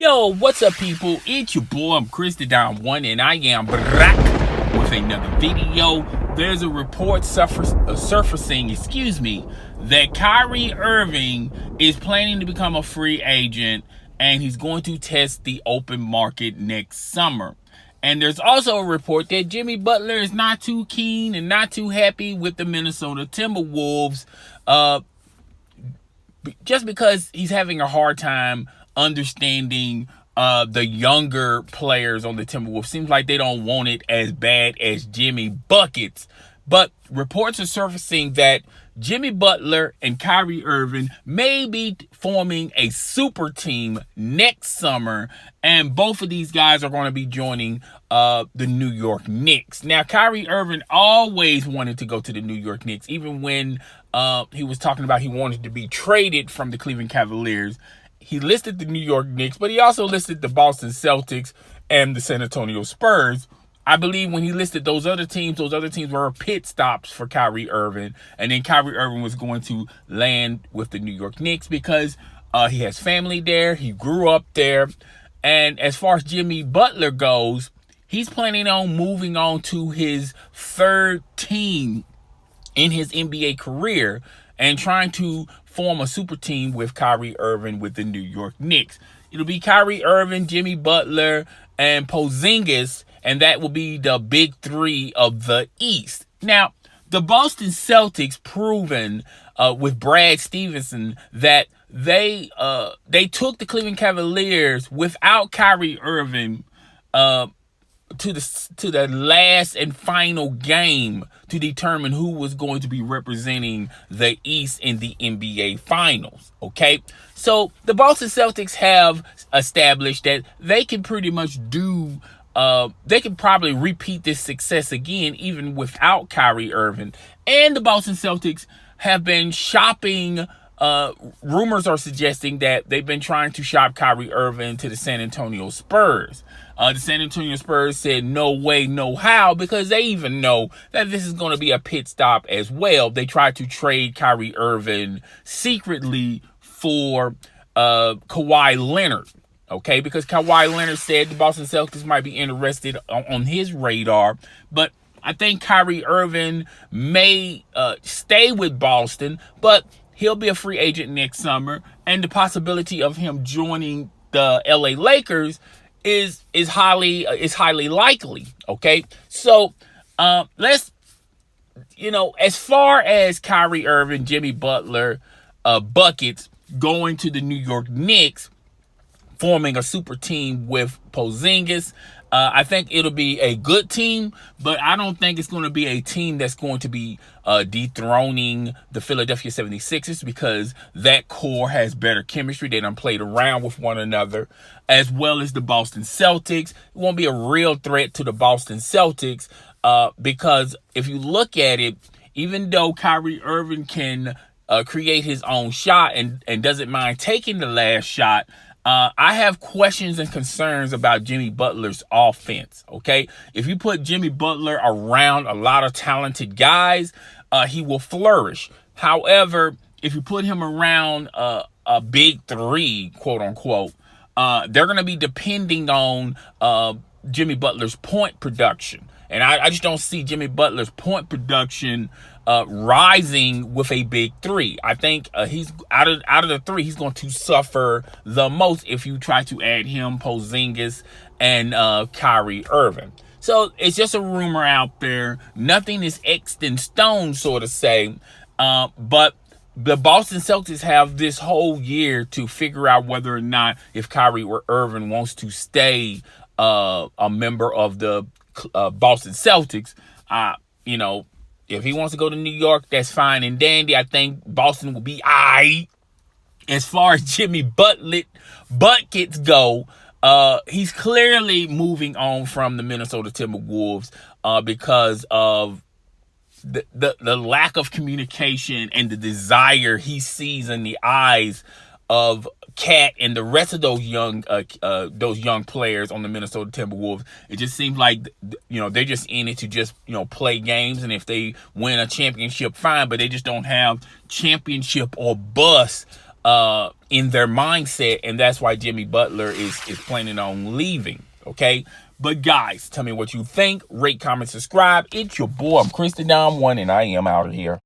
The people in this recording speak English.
Yo, what's up, people? It's your boy, I'm Chris the Don One, and I am back with another video. There's a report surfacing, that Kyrie Irving is planning to become a free agent, and he's going to test the open market next summer. And there's also a report that Jimmy Butler is not too keen and not too happy with the Minnesota Timberwolves, just because he's having a hard time understanding the younger players on the Timberwolves. Seems like they don't want it as bad as Jimmy Buckets. But reports are surfacing that Jimmy Butler and Kyrie Irving may be forming a super team next summer, and both of these guys are going to be joining the New York Knicks. Now, Kyrie Irving always wanted to go to the New York Knicks, even when he was talking about he wanted to be traded from the Cleveland Cavaliers. He listed the New York Knicks, but he also listed the Boston Celtics and the San Antonio Spurs. I believe when he listed those other teams were pit stops for Kyrie Irving. And then Kyrie Irving was going to land with the New York Knicks because he has family there. He grew up there. And as far as Jimmy Butler goes, he's planning on moving on to his third team in his NBA career and trying to form a super team with Kyrie Irving with the New York Knicks. It'll be Kyrie Irving, Jimmy Butler, and Porzingis, and that will be the big three of the East. Now, the Boston Celtics proven with Brad Stevenson that they took the Cleveland Cavaliers without Kyrie Irving to the last and final game to determine who was going to be representing the East in the NBA Finals. Okay, so the Boston Celtics have established that they can pretty much do. They can probably repeat this success again, even without Kyrie Irving. And the Boston Celtics have been shopping. Rumors are suggesting that they've been trying to shop Kyrie Irving to the San Antonio Spurs. The San Antonio Spurs said no way, no how, because they even know that this is going to be a pit stop as well. They tried to trade Kyrie Irving secretly for Kawhi Leonard. Okay, because Kawhi Leonard said the Boston Celtics might be interested on his radar. But I think Kyrie Irving may stay with Boston, but he'll be a free agent next summer. And the possibility of him joining the LA Lakers is highly likely. Okay, so let's, as far as Kyrie Irving, Jimmy Butler, buckets going to the New York Knicks, forming a super team with Porzingis. I think it'll be a good team, but I don't think it's going to be a team that's going to be dethroning the Philadelphia 76ers, because that core has better chemistry. They done played around with one another, as well as the Boston Celtics. It won't be a real threat to the Boston Celtics because if you look at it, even though Kyrie Irving can create his own shot and doesn't mind taking the last shot, I have questions and concerns about Jimmy Butler's offense, okay? If you put Jimmy Butler around a lot of talented guys, he will flourish. However, if you put him around a big three, quote unquote, they're going to be depending on Jimmy Butler's point production. And I just don't see Jimmy Butler's point production rising with a big three. I think he's out of the three, he's going to suffer the most if you try to add him, Porzingis, and Kyrie Irving. So it's just a rumor out there. Nothing is etched in stone, so to say. But the Boston Celtics have this whole year to figure out whether or not if Kyrie Irving wants to stay a member of the Boston Celtics. If he wants to go to New York, that's fine and dandy. I think Boston will be all right. As far as Jimmy buckets go, he's clearly moving on from the Minnesota Timberwolves because of the lack of communication and the desire he sees in the eyes of Cat and the rest of those young players on the Minnesota Timberwolves. It just seems like they're just in it to just play games, and if they win a championship, fine. But they just don't have championship or bust in their mindset, and that's why Jimmy Butler is planning on leaving. Okay, but guys, tell me what you think. Rate, comment, subscribe. It's your boy, I'm Chris the Dom One, and I am out of here.